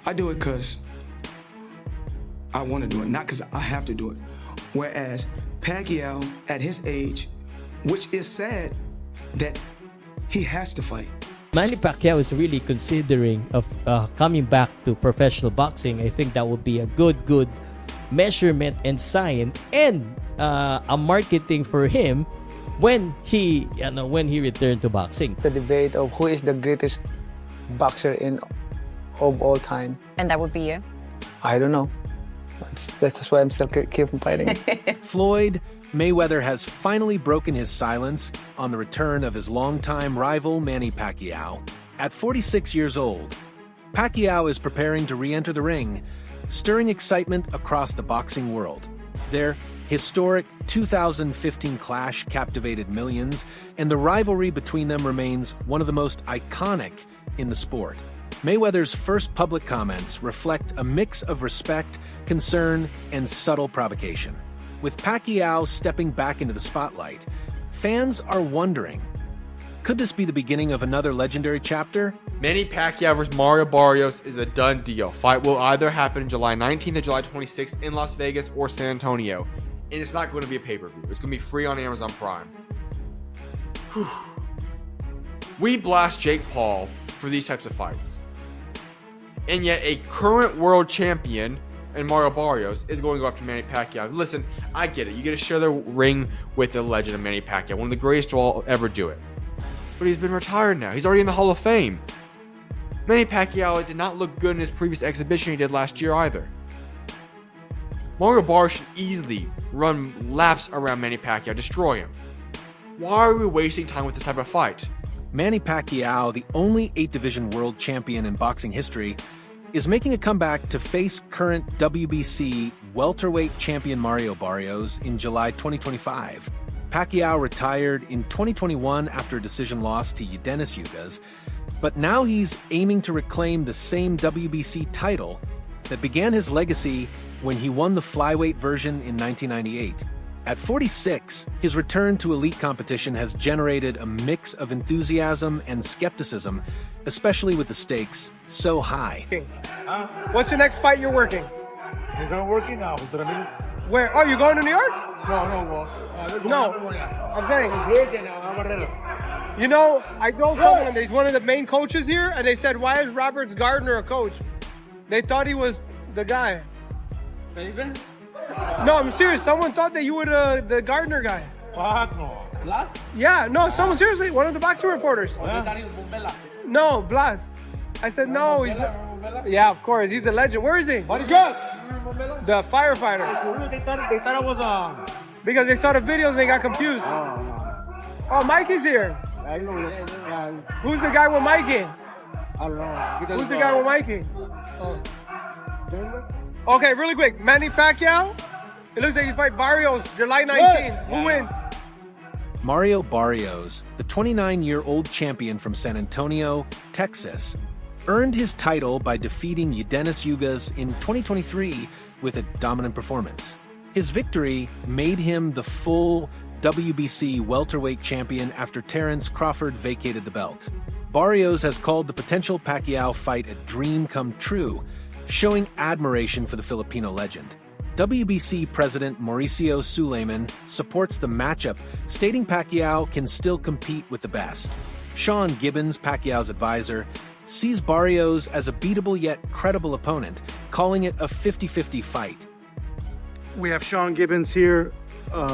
I do it because I want to do it, not because I have to do it. Whereas Pacquiao, at his age, which is sad that he has to fight. Manny Pacquiao is really considering of coming back to professional boxing. I think that would be a good measurement and sign, and a marketing for him when he returned to boxing. The debate of who is the greatest boxer of all time. And that would be you? I don't know. That's why I'm still keep fighting. Floyd Mayweather has finally broken his silence on the return of his longtime rival Manny Pacquiao. At 46 years old, Pacquiao is preparing to re-enter the ring, stirring excitement across the boxing world. Their historic 2015 clash captivated millions, and the rivalry between them remains one of the most iconic in the sport. Mayweather's first public comments reflect a mix of respect, concern, and subtle provocation. With Pacquiao stepping back into the spotlight, fans are wondering, could this be the beginning of another legendary chapter? Manny Pacquiao vs. Mario Barrios is a done deal. Fight will either happen July 19th or July 26th in Las Vegas or San Antonio. And it's not going to be a pay-per-view. It's going to be free on Amazon Prime. Whew. We blast Jake Paul for these types of fights. And yet a current world champion and Mario Barrios is going to go after Manny Pacquiao. Listen, I get it. You get to share the ring with the legend of Manny Pacquiao, one of the greatest to all ever do it. But he's been retired now. He's already in the Hall of Fame. Manny Pacquiao did not look good in his previous exhibition he did last year either. Mario Barrios should easily run laps around Manny Pacquiao, destroy him. Why are we wasting time with this type of fight? Manny Pacquiao, the only 8-division world champion in boxing history, is making a comeback to face current WBC welterweight champion Mario Barrios in July 2025. Pacquiao retired in 2021 after a decision loss to Denis Ugas, but now he's aiming to reclaim the same WBC title that began his legacy when he won the flyweight version in 1998. At 46, his return to elite competition has generated a mix of enthusiasm and skepticism, especially with the stakes so high. What's your next fight you're working? You're going working now. Where? Oh, you going to New York? No. I'm saying. You know, I know someone, he's one of the main coaches here, and they said, why is Roberts Gardner a coach? They thought he was the guy. No, I'm serious. Someone thought that you were the Gardner guy. Fuck no. Blas? Yeah, no, someone, seriously, one of the boxing reporters. No, Blas. I said, no, he's not. Yeah, of course, he's a legend. Where is he? The firefighter. They thought I was Because they saw the videos and they got confused. Oh, Mikey's here. Who's the guy with Mikey? I don't know. Who's the guy with Mikey? Oh. Okay, really quick. Manny Pacquiao. It looks like he's fight Barrios July 19th. Who wins? Mario Barrios, the 29-year-old champion from San Antonio, Texas, earned his title by defeating Denis Ugas in 2023 with a dominant performance. His victory made him the full WBC welterweight champion after Terence Crawford vacated the belt. Barrios has called the potential Pacquiao fight a dream come true, showing admiration for the Filipino legend. WBC President Mauricio Suleiman supports the matchup, stating Pacquiao can still compete with the best. Sean Gibbons, Pacquiao's advisor, sees Barrios as a beatable yet credible opponent, calling it a 50-50 fight. We have Sean Gibbons here,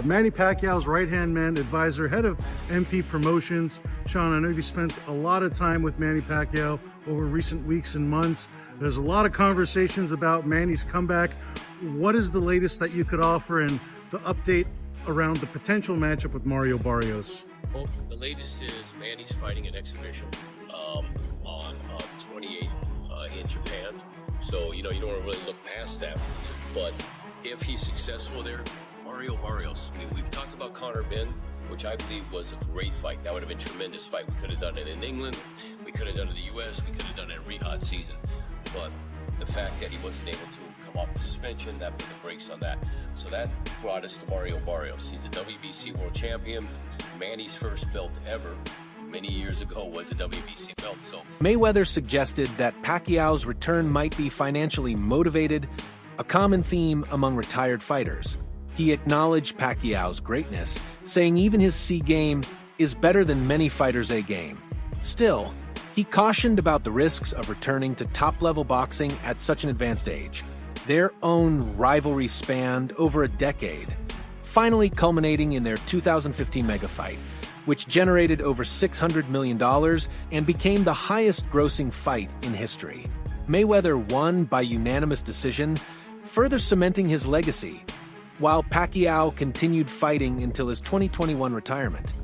Manny Pacquiao's right-hand man, advisor, head of MP Promotions. Sean, I know you spent a lot of time with Manny Pacquiao over recent weeks and months. There's a lot of conversations about Manny's comeback. What is the latest that you could offer and the update around the potential matchup with Mario Barrios? Well, the latest is Manny's fighting an exhibition on 28th in Japan. So, you don't want to really look past that. But if he's successful there, Mario Barrios. We've talked about Conor Ben, which I believe was a great fight. That would have been a tremendous fight. We could have done it in England. We could have done it in the U.S. We could have done it in Riyadh season. But the fact that he wasn't able to come off the suspension, that put the brakes on that. So that brought us to Mario Barrios. He's the WBC World Champion, Manny's first belt ever. many years ago was a WBC belt. So Mayweather suggested that Pacquiao's return might be financially motivated, a common theme among retired fighters. He acknowledged Pacquiao's greatness, saying even his C game is better than many fighters' A game. Still, he cautioned about the risks of returning to top-level boxing at such an advanced age. Their own rivalry spanned over a decade, finally culminating in their 2015 mega fight, which generated over $600 million and became the highest-grossing fight in history. Mayweather won by unanimous decision, further cementing his legacy, while Pacquiao continued fighting until his 2021 retirement.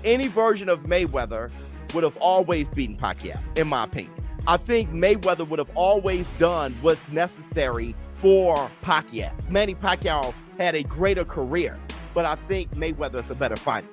Any version of Mayweather would have always beaten Pacquiao, in my opinion. I think Mayweather would have always done what's necessary for Pacquiao. Manny Pacquiao had a greater career, but I think Mayweather is a better fighter.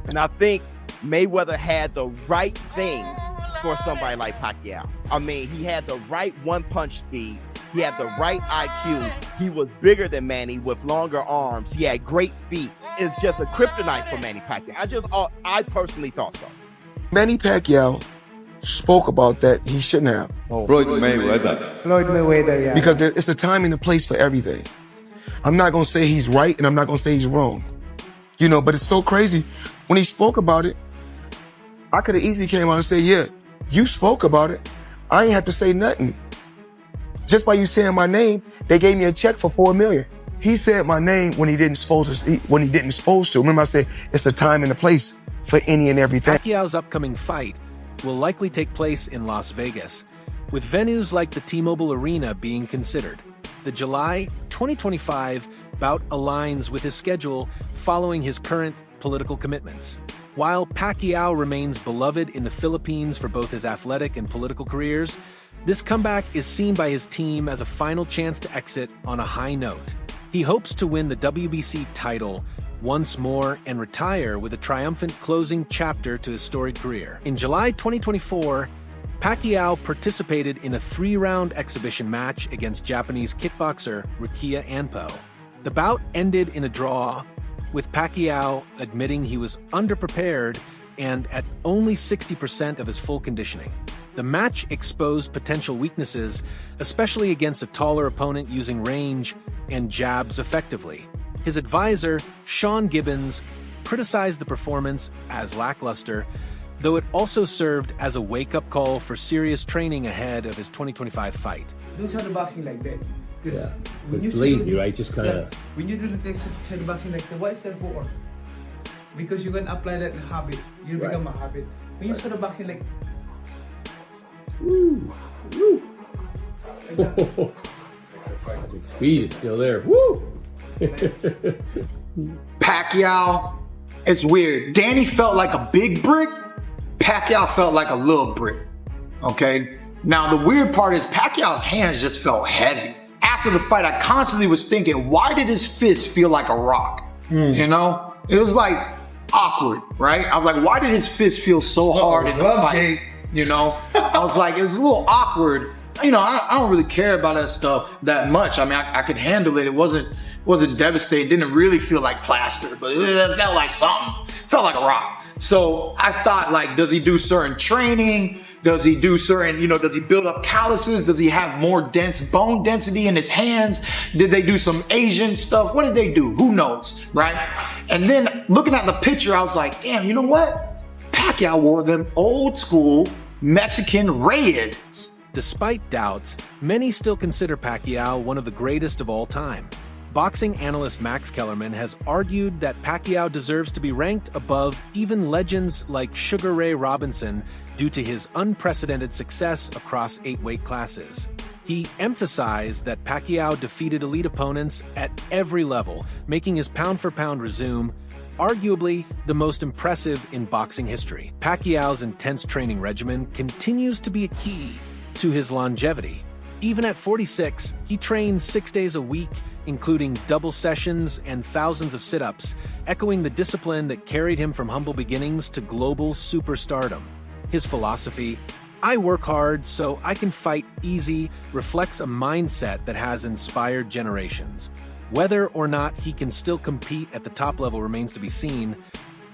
And I think Mayweather had the right things for somebody like Pacquiao. I mean, he had the right one-punch speed. He had the right IQ. He was bigger than Manny with longer arms. He had great feet. It's just a kryptonite for Manny Pacquiao. I personally thought so. Manny Pacquiao spoke about that he shouldn't have. Floyd Mayweather. Floyd Mayweather, yeah. Because it's a time and a place for everything. I'm not going to say he's right and I'm not going to say he's wrong. You know, but it's so crazy. When he spoke about it, I could have easily came out and said, yeah, you spoke about it. I ain't have to say nothing. Just by you saying my name, they gave me a check for $4 million. He said my name when he didn't supposed to. Remember I said it's a time and a place for any and everything. Pacquiao's upcoming fight will likely take place in Las Vegas, with venues like the T-Mobile Arena being considered. The July 2025 bout aligns with his schedule following his current political commitments. While Pacquiao remains beloved in the Philippines for both his athletic and political careers, this comeback is seen by his team as a final chance to exit on a high note. He hopes to win the WBC title once more and retire with a triumphant closing chapter to his storied career. In July 2024, Pacquiao participated in a 3-round exhibition match against Japanese kickboxer Rukia Anpo. The bout ended in a draw, with Pacquiao admitting he was underprepared and at only 60% of his full conditioning. The match exposed potential weaknesses, especially against a taller opponent using range and jabs effectively. His advisor, Sean Gibbons, criticized the performance as lackluster, though it also served as a wake-up call for serious training ahead of his 2025 fight. Don't shadow boxing like that. Yeah, it's lazy, right? Just kind of... When you do the shadow boxing like that, what is that for? Because you can apply that habit. You become a habit. When you shadow boxing like... Woo! Woo! The speed is still there. Woo! Pacquiao, it's weird. Danny felt like a big brick. Pacquiao felt like a little brick. Okay? Now, the weird part is Pacquiao's hands just felt heavy. After the fight, I constantly was thinking, why did his fist feel like a rock? You know? It was like awkward, right? I was like, why did his fist feel so hard in the fight? You know? I was like, it was a little awkward. You know, I don't really care about that stuff that much. I mean, I could handle it. It wasn't devastating. It didn't really feel like plaster, but it felt like something. It felt like a rock. So I thought, like, does he do certain training? Does he do certain, does he build up calluses? Does he have more dense bone density in his hands? Did they do some Asian stuff? What did they do? Who knows, right? And then looking at the picture, I was like, damn, you know what? Pacquiao wore them old school Mexican Reyes. Despite doubts, many still consider Pacquiao one of the greatest of all time. Boxing analyst Max Kellerman has argued that Pacquiao deserves to be ranked above even legends like Sugar Ray Robinson due to his unprecedented success across 8 weight classes. He emphasized that Pacquiao defeated elite opponents at every level, making his pound-for-pound resume arguably the most impressive in boxing history. Pacquiao's intense training regimen continues to be a key to his longevity. Even at 46, he trains 6 days a week, including double sessions and thousands of sit-ups, echoing the discipline that carried him from humble beginnings to global superstardom. His philosophy, "I work hard so I can fight easy," reflects a mindset that has inspired generations. Whether or not he can still compete at the top level remains to be seen,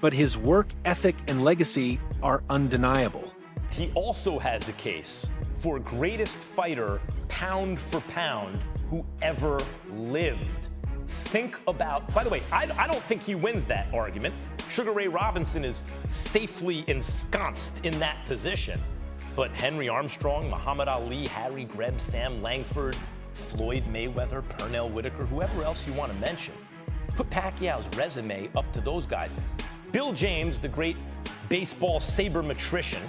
but his work ethic and legacy are undeniable. He also has a case for greatest fighter, pound for pound, who ever lived. Think about, by the way, I don't think he wins that argument. Sugar Ray Robinson is safely ensconced in that position. But Henry Armstrong, Muhammad Ali, Harry Greb, Sam Langford, Floyd Mayweather, Pernell Whitaker, whoever else you want to mention, put Pacquiao's resume up to those guys. Bill James, the great baseball sabermetrician,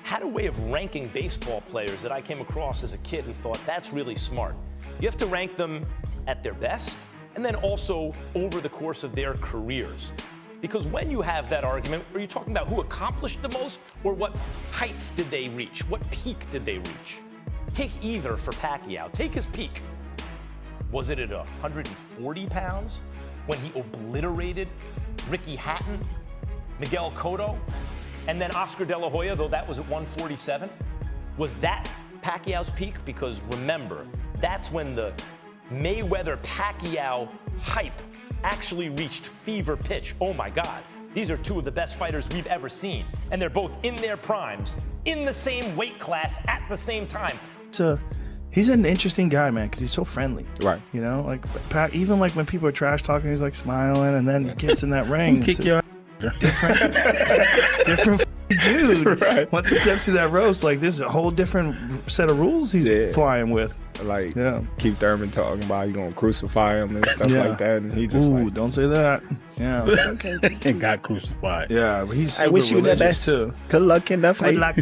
had a way of ranking baseball players that I came across as a kid and thought, that's really smart. You have to rank them at their best and then also over the course of their careers. Because when you have that argument, are you talking about who accomplished the most or what heights did they reach? What peak did they reach? Take either for Pacquiao. Take his peak. Was it at 140 pounds when he obliterated Ricky Hatton, Miguel Cotto, and then Oscar De La Hoya, though that was at 147? Was that Pacquiao's peak? Because remember, that's when the Mayweather-Pacquiao hype actually reached fever pitch. Oh my God, these are two of the best fighters we've ever seen. And they're both in their primes, in the same weight class at the same time. So he's an interesting guy, man, because he's so friendly. Right. You know, like even like when people are trash talking, he's like smiling, and then he gets in that ring. Kick your different dude. Right. Once he steps through that roast, like this is a whole different set of rules he's flying with. Like, Keith Thurman talking about you gonna crucify him and stuff like that, and he just like, don't say that. Yeah, and got crucified. Yeah, but he's. I wish you the best too. Good luck in the fight. Good luck.